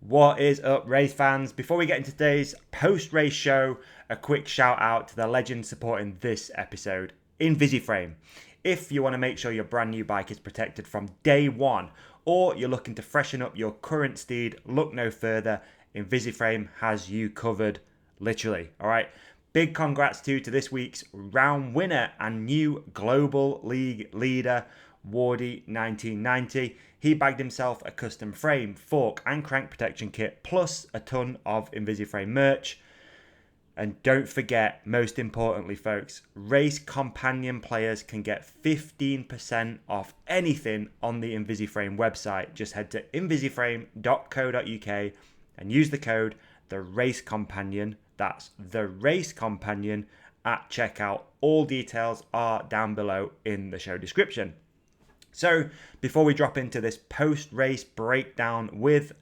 What is up, race fans? Before we get into today's post-race show, a quick shout out to the legend supporting this episode, InvisiFrame. If you want to make sure your brand new bike is protected from day one, or you're looking to freshen up your current steed, look no further. InvisiFrame has you covered, literally. All right. Big congrats to this week's round winner and new Global League leader, Wardy 1990. He bagged himself a custom frame, fork and crank protection kit, plus a ton of InvisiFrame merch. And don't forget, most importantly, folks, race companion players can get 15% off anything on the InvisiFrame website. Just head to invisiframe.co.uk and use the code TheRaceCompanion. That's TheRaceCompanion at checkout. All details are down below in the show description. So, before we drop into this post-race breakdown with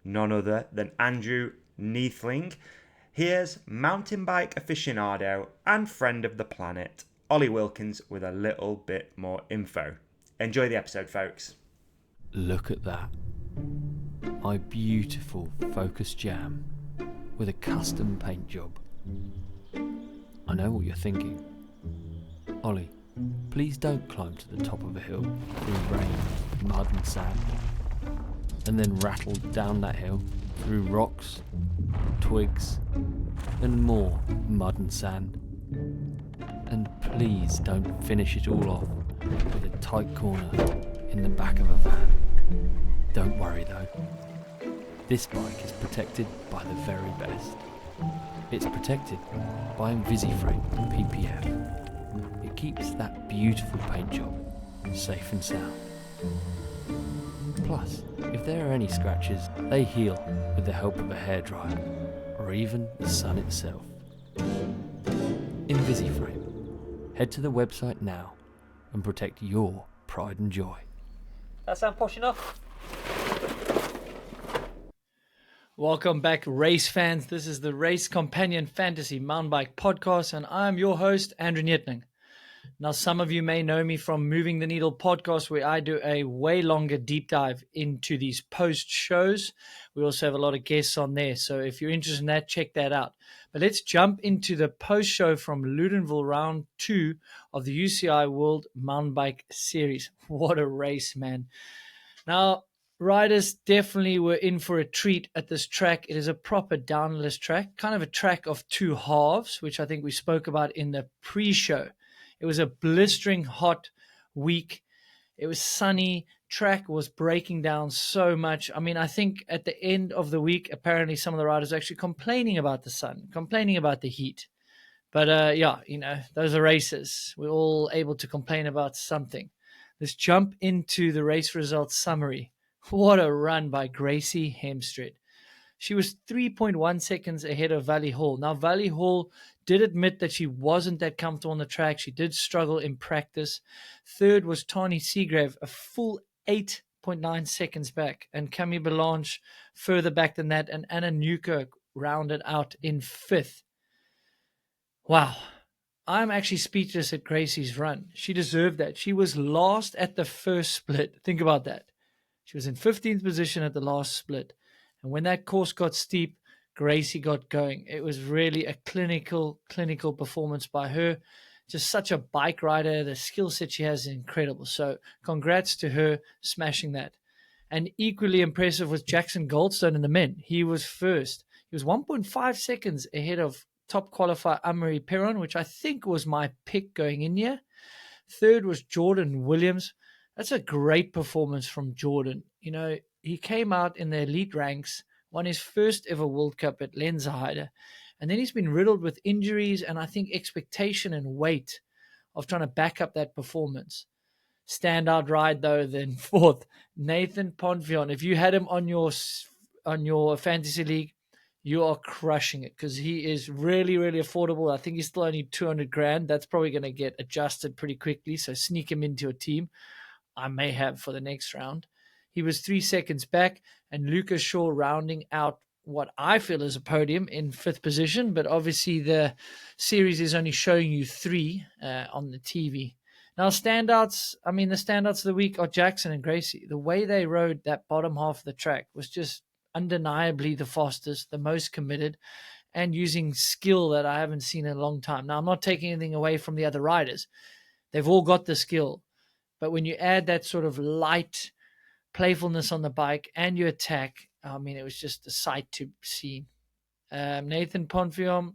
none other than Andrew Neethling, here's mountain bike aficionado and friend of the planet, Ollie Wilkins, with a little bit more info. Enjoy the episode, folks. Look at that. My beautiful Focus Jam with a custom paint job. I know what you're thinking. Ollie, please don't climb to the top of a hill through rain, mud and sand, and then rattle down that hill through rocks, twigs, and more mud and sand. And please don't finish it all off with a tight corner in the back of a van. Don't worry though. This bike is protected by the very best. It's protected by InvisiFrame PPF. It keeps that beautiful paint job safe and sound. Plus, if there are any scratches, they heal with the help of a hairdryer or even the sun itself. InvisiFrame. Head to the website now and protect your pride and joy. That sound posh enough? Welcome back, race fans. This is the Race Companion Fantasy Mountain Bike Podcast, and I'm your host, Andrew Neethling. Now, some of you may know me from Moving the Needle podcast, where I do a way longer deep dive into these post shows. We also have a lot of guests on there, so if you're interested in that, check that out. But let's jump into the post show from Loudenvielle round 2 of the UCI World Mountain Bike Series. What a race, man. Now, riders definitely were in for a treat at this track. It is a proper downhillist track, kind of a track of two halves, which I think we spoke about in the pre-show. It was a blistering hot week. It was sunny. Track was breaking down so much. I mean, I think at the end of the week, apparently some of the riders were actually complaining about the sun, complaining about the heat. But yeah, those are races. We're all able to complain about something. Let's jump into the race results summary. What a run by Gracie Hemstred. She was 3.1 seconds ahead of Valley Hall. Now, Valley Hall did admit that she wasn't that comfortable on the track. She did struggle in practice. Third was Tani Seagrave, a full 8.9 seconds back. And Camille Belange further back than that. And Anna Newkirk rounded out in fifth. Wow. I'm actually speechless at Gracie's run. She deserved that. She was last at the first split. Think about that. She was in 15th position at the last split. And when that course got steep, Gracie got going. It was really a clinical performance by her. Just such a bike rider. The skill set she has is incredible. So congrats to her smashing that. And equally impressive was Jackson Goldstone in the men. He was first. He was 1.5 seconds ahead of top qualifier Amaury Perron, which I think was my pick going in here. Third was Jordan Williams. That's a great performance from Jordan. He came out in the elite ranks, won his first ever World Cup at Lenzerheide, and then he's been riddled with injuries and I think expectation and weight of trying to back up that performance. Standout ride though, then fourth, Nathan Pontvianne. If you had him on your fantasy league, you are crushing it because he is really, really affordable. I think he's still only 200 grand. That's probably going to get adjusted pretty quickly. So sneak him into a team. I may have for the next round. He was 3 seconds back, and Lucas Shaw rounding out what I feel is a podium in fifth position, but obviously the series is only showing you three on the TV. Now, standouts, the standouts of the week are Jackson and Gracie. The way they rode that bottom half of the track was just undeniably the fastest, the most committed, and using skill that I haven't seen in a long time. Now, I'm not taking anything away from the other riders. They've all got the skill. But when you add that sort of light playfulness on the bike and your attack, I mean, it was just a sight to see. Nathan Pontvianne,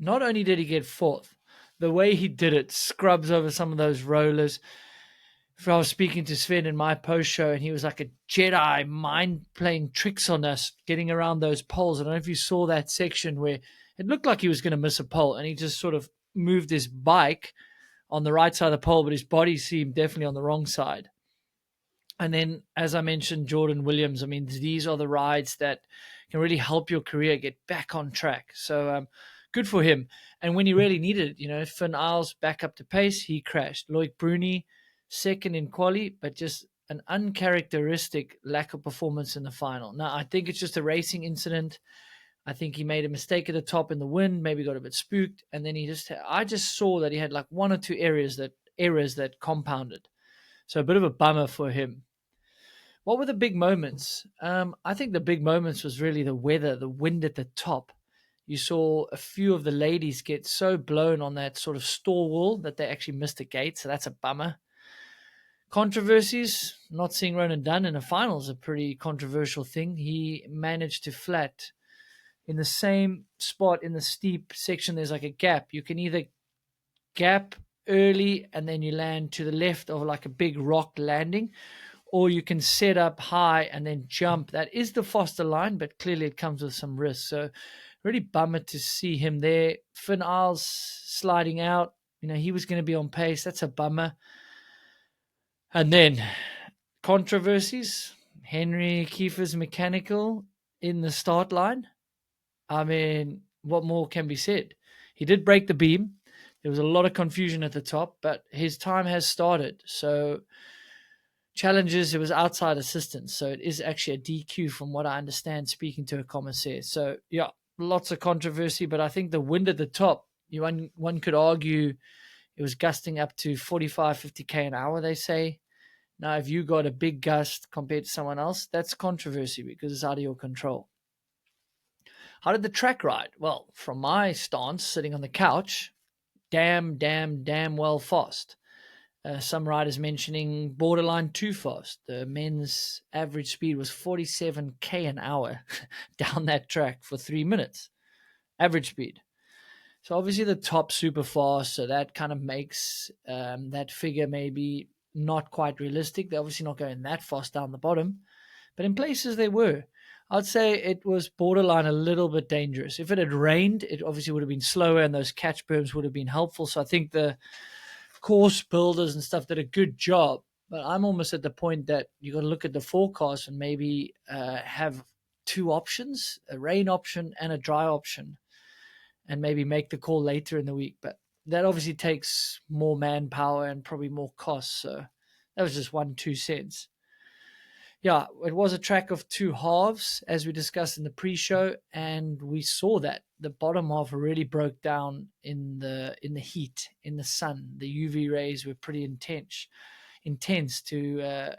not only did he get fourth, the way he did it, scrubs over some of those rollers. I was speaking to Sven in my post show, and he was like a Jedi, mind playing tricks on us, getting around those poles. I don't know if you saw that section where it looked like he was going to miss a pole, and he just sort of moved his bike on the right side of the pole, but his body seemed definitely on the wrong side. And then, as I mentioned, Jordan Williams, I mean, these are the rides that can really help your career get back on track. So good for him. And when he really needed it, Finn Isles back up to pace, he crashed. Loic Bruni, second in quali, but just an uncharacteristic lack of performance in the final. Now, I think it's just a racing incident. I think he made a mistake at the top in the wind, maybe got a bit spooked, and then I just saw that he had like one or two errors that compounded. So a bit of a bummer for him. What were the big moments? I think the big moments was really the weather, the wind at the top. You saw a few of the ladies get so blown on that sort of store wall that they actually missed a gate, so that's a bummer. Controversies, not seeing Ronan Dunn in a final is a pretty controversial thing. He managed to flat in the same spot in the steep section. There's like a gap. You can either gap early and then you land to the left of like a big rock landing, or you can set up high and then jump. That is the faster line, but clearly it comes with some risk. So really bummer to see him there. Finn Isles sliding out. He was going to be on pace. That's a bummer. And then controversies. Henri Kiefer's mechanical in the start line. I mean, what more can be said? He did break the beam. There was a lot of confusion at the top, but his time has started. So challenges, it was outside assistance. So it is actually a DQ from what I understand, speaking to a commissaire. So, yeah, lots of controversy, but I think the wind at the top, one could argue it was gusting up to 45, 50K an hour, they say. Now, if you got a big gust compared to someone else, that's controversy because it's out of your control. How did the track ride? Well, from my stance, sitting on the couch, damn well fast. Some riders mentioning borderline too fast. The men's average speed was 47K an hour down that track for 3 minutes. Average speed. So obviously the top super fast, so that kind of makes that figure maybe not quite realistic. They're obviously not going that fast down the bottom, but in places they were. I'd say it was borderline a little bit dangerous. If it had rained, it obviously would have been slower and those catch berms would have been helpful. So I think the course builders and stuff did a good job. But I'm almost at the point that you got to look at the forecast and maybe have two options, a rain option and a dry option, and maybe make the call later in the week. But that obviously takes more manpower and probably more costs. So that was just 2 cents. Yeah, it was a track of two halves, as we discussed in the pre-show, and we saw that the bottom half really broke down in the heat, in the sun. The UV rays were pretty intense, to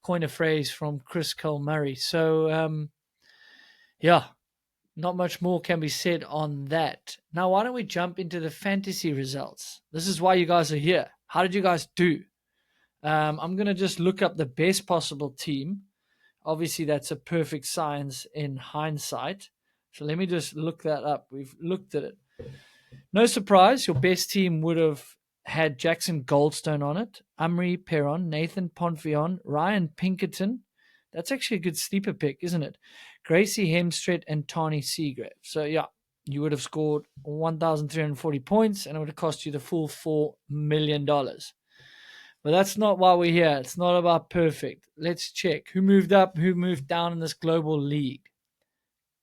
coin a phrase from Chris Cole-Murray. So, yeah, not much more can be said on that. Now, why don't we jump into the fantasy results? This is why you guys are here. How did you guys do? I'm going to just look up the best possible team. Obviously, that's a perfect science in hindsight. So let me just look that up. We've looked at it. No surprise, your best team would have had Jackson Goldstone on it, Amri Perron, Nathan Pontvianne, Ryan Pinkerton. That's actually a good sleeper pick, isn't it? Gracie Hemstreet and Tani Seagrave. So, yeah, you would have scored 1,340 points, and it would have cost you the full $4 million. But that's not why we're here. It's not about perfect. Let's check. Who moved up, who moved down in this global league?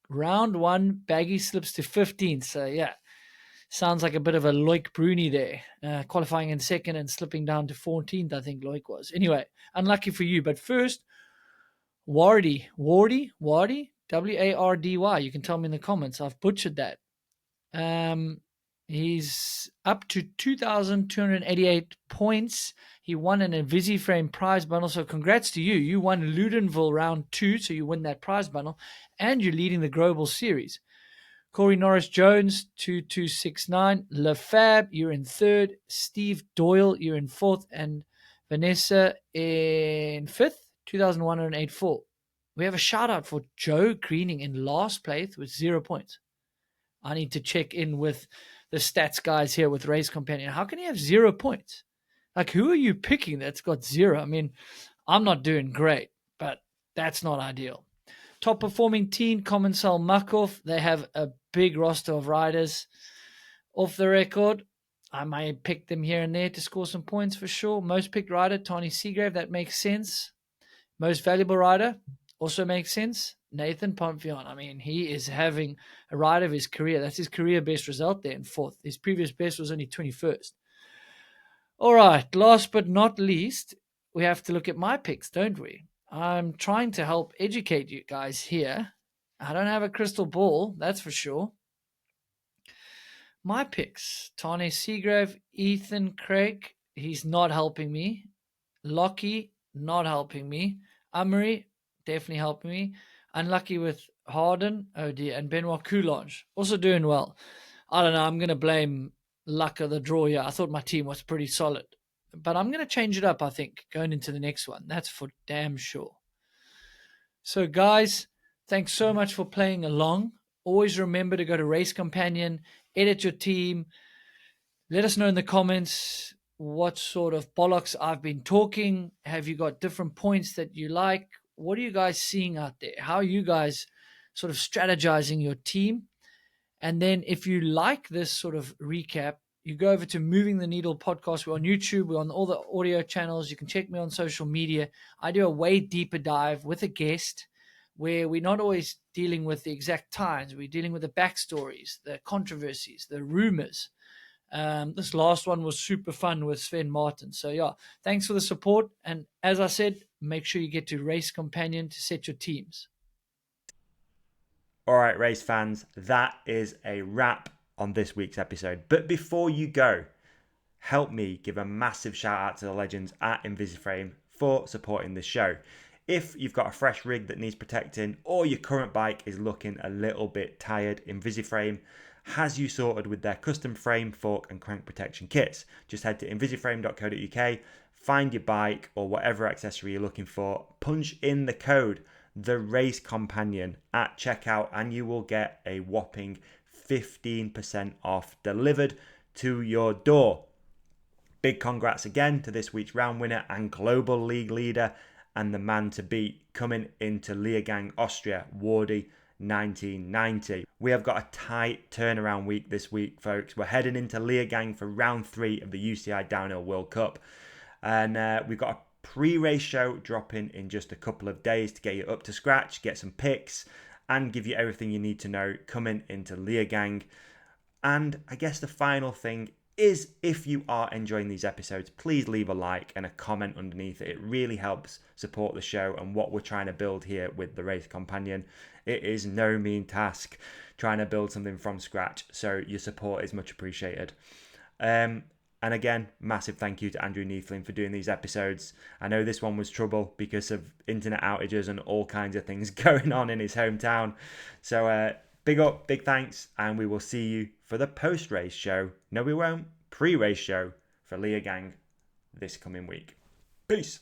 Round 1, Baggy slips to 15th. So, yeah, sounds like a bit of a Loic Bruni there. Qualifying in second and slipping down to 14th, I think Loic was. Anyway, unlucky for you. But first, Wardy, W-A-R-D-Y. You can tell me in the comments. I've butchered that. He's up to 2,288 points. He won an Invisiframe prize bundle, so congrats to you. You won Loudenvielle round 2, so you win that prize bundle, and you're leading the Global Series. Corey Norris-Jones, 2269. LeFab, you're in 3rd. Steve Doyle, you're in 4th. And Vanessa in 5th, 2,184. We have a shout-out for Joe Greening in last place with 0 points. I need to check in with the stats guys here with Race Companion. How can you have 0 points? Like, who are you picking that's got 0? I mean, I'm not doing great, but that's not ideal. Top performing team, Commensal Makov. They have a big roster of riders. Off the record, I may pick them here and there to score some points for sure. Most picked rider, Tony Seagrave. That makes sense. Most valuable rider also makes sense. Nathan Pontvianne. I mean, he is having a ride of his career. That's his career best result there in 4th. His previous best was only 21st. All right, last but not least, we have to look at my picks, don't we? I'm trying to help educate you guys here. I don't have a crystal ball, that's for sure. My picks, Tane Seagrave, Ethan Craig, he's not helping me. Lockie, not helping me. Amory, definitely helping me. Unlucky with Harden, oh dear, and Benoit Coulange, also doing well. I don't know, I'm going to blame luck of the draw here. I thought my team was pretty solid. But I'm going to change it up, I think, going into the next one. That's for damn sure. So, guys, thanks so much for playing along. Always remember to go to Race Companion, edit your team. Let us know in the comments what sort of bollocks I've been talking. Have you got different points that you like? What are you guys seeing out there? How are you guys sort of strategizing your team? And then if you like this sort of recap, you go over to Moving the Needle podcast. We're on YouTube. We're on all the audio channels. You can check me on social media. I do a way deeper dive with a guest where we're not always dealing with the exact times. We're dealing with the backstories, the controversies, the rumors. This last one was super fun with Sven Martin. So, yeah, thanks for the support. And as I said, make sure you get to Race Companion to set your teams. All right, race fans, that is a wrap on this week's episode. But before you go, help me give a massive shout out to the legends at Invisiframe for supporting this show. If you've got a fresh rig that needs protecting or your current bike is looking a little bit tired, Invisiframe has you sorted with their custom frame, fork and crank protection kits. Just head to invisiframe.co.uk, find your bike or whatever accessory you're looking for, punch in the code The Race Companion at checkout and you will get a whopping 15% off delivered to your door. Big congrats again to this week's round winner and global league leader and the man to beat coming into Leogang, Austria, Wardy 1990. We have got a tight turnaround week this week, folks. We're heading into Leogang for round 3 of the UCI Downhill World Cup. And we've got a pre-race show dropping in just a couple of days to get you up to scratch, get some picks, and give you everything you need to know coming into Leogang. And I guess the final thing is, if you are enjoying these episodes, please leave a like and a comment underneath it. It really helps support the show and what we're trying to build here with the Race Companion. It is no mean task trying to build something from scratch, so your support is much appreciated. And again, massive thank you to Andrew Neethling for doing these episodes. I know this one was trouble because of internet outages and all kinds of things going on in his hometown. So big up, big thanks, and we will see you for the post-race show. No, we won't. Pre-race show for Leogang this coming week. Peace.